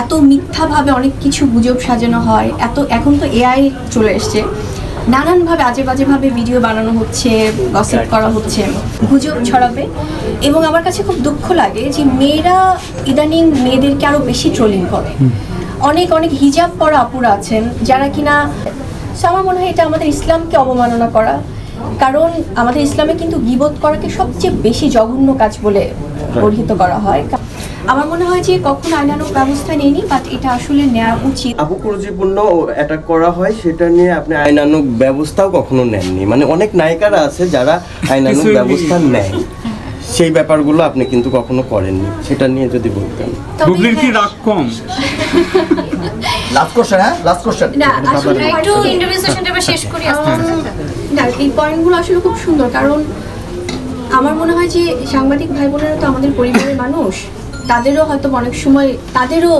এত মিথ্যাভাবে অনেক কিছু গুজব সাজানো হয়, এখন তো এআই চলে এসছে, নানানভাবে আজে বাজেভাবে ভিডিও বানানো হচ্ছে, গসিপ করা হচ্ছে, গুজব ছড়াবে। এবং আমার কাছে খুব দুঃখ লাগে যে মেয়েরা ইদানিং মেয়েদেরকে আরও বেশি ট্রোলিং করে। অনেক অনেক হিজাব পরা আপুরা আছেন যারা কিনা, আমার মনে হয় এটা আমাদের ইসলামকে অবমাননা করা। কারণ আমাদের ইসলামে কিন্তু গীবত করাকে সবচেয়ে বেশি জঘন্য কাজ বলে অভিহিত করা হয়। আমার মনে হয় যে কখনো আইনানুগ ব্যবস্থা নেয়নি, বাট এটা আসলে নেওয়া উচিত। আবু কুরুচিপূর্ণ অ্যাটাক করা হয়, সেটা নিয়ে আপনি আইনানুগ ব্যবস্থাও কখনো নেননি, মানে অনেক নায়িকারা আছে যারা আইনানুগ ব্যবস্থা নেয়, সেই ব্যাপারগুলো আপনি কিন্তু কখনো করেননি, সেটা নিয়ে যদি বলতেন। বুবলির কি রাগ কম? Last question, last question. না আসলে একটু ইন্টারভিউ সেশনটা শেষ করি। না, এই পয়েন্টগুলো আসলে খুব সুন্দর, কারণ আমার মনে হয় যে সাংবাদিক ভাই বোনেরা তো আমাদের পরিবারের মানুষ, তাদেরও হয়তো অনেক সময় তাদেরও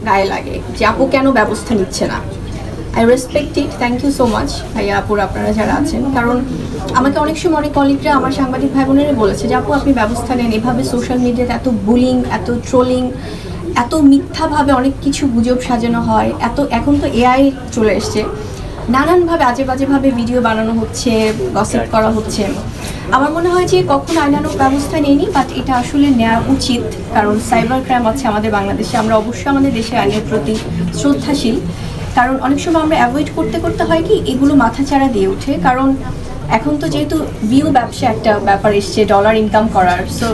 গায়ে লাগে যে আপু কেন ব্যবস্থা নিচ্ছে না। I respect it, thank you so much ভাইয়া আপুর আপনারা যারা আছেন। কারণ আমাকে অনেক সময় অনেক কলিগরা আমার সাংবাদিক ভাই বোনেরা বলেছে যে আপু আপনি ব্যবস্থা নেন, এভাবে সোশ্যাল মিডিয়াতে এত বুলিং, এত ট্রোলিং, এত মিথ্যাভাবে অনেক কিছু গুজব সাজানো হয়, এখন তো এআই চলে এসছে, নানানভাবে আজে বাজেভাবে ভিডিও বানানো হচ্ছে, গসিপ করা হচ্ছে। আমার মনে হয় যে কখনো আইনানুগ ব্যবস্থা নেয়নি, বাট এটা আসলে নেওয়া উচিত। কারণ সাইবার ক্রাইম আছে আমাদের বাংলাদেশে, আমরা অবশ্যই আমাদের দেশে আইনের প্রতি শ্রদ্ধাশীল। কারণ অনেক সময় আমরা অ্যাভয়েড করতে করতে হয় কি এগুলো মাথাচাড়া দিয়ে ওঠে। কারণ এখন তো যেহেতু ভিউ ব্যবসা একটা ব্যাপার এসছে, ডলার ইনকাম করার, সো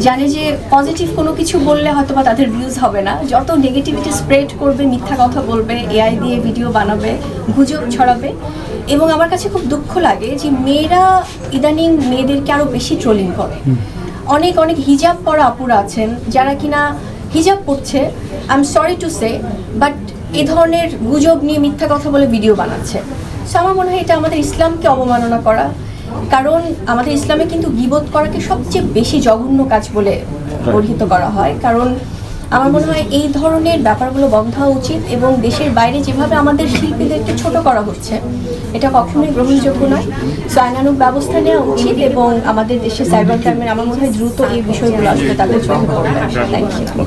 জানে যে পজিটিভ কোনো কিছু বললে হয়তো বা তাদের ভিউজ হবে না, যত নেগেটিভিটি স্প্রেড করবে, মিথ্যা কথা বলবে, এআই দিয়ে ভিডিও বানাবে, গুজব ছড়াবে। এবং আমার কাছে খুব দুঃখ লাগে যে মেয়েরা ইদানিং মেয়েদেরকে আরও বেশি ট্রোলিং করে। অনেক অনেক হিজাব পরা আপুরা আছেন যারা কিনা হিজাব পরছে, I am sorry to say, but এই ধরনের গুজব নিয়ে মিথ্যা কথা বলে ভিডিও বানাচ্ছে। সো আমার মনে হয় এটা আমাদের ইসলামকে অবমাননা করা। কারণ আমাদের ইসলামে কিন্তু গীবত করাকে সবচেয়ে বেশি জঘন্য কাজ বলে অভিহিত করা হয়। কারণ আমার মনে হয় এই ধরনের ব্যাপারগুলো বন্ধ হওয়া উচিত। এবং দেশের বাইরে যেভাবে আমাদের শিল্পীদেরকে ছোট করা হচ্ছে, এটা কখনোই গ্রহণযোগ্য নয়। সো আইনানুগ ব্যবস্থা নেওয়া উচিত এবং আমাদের দেশে সাইবার ক্রাইমের আমার মনে হয় দ্রুত এই বিষয়গুলো আসলে তাদের চোখে পড়বে। Thank you.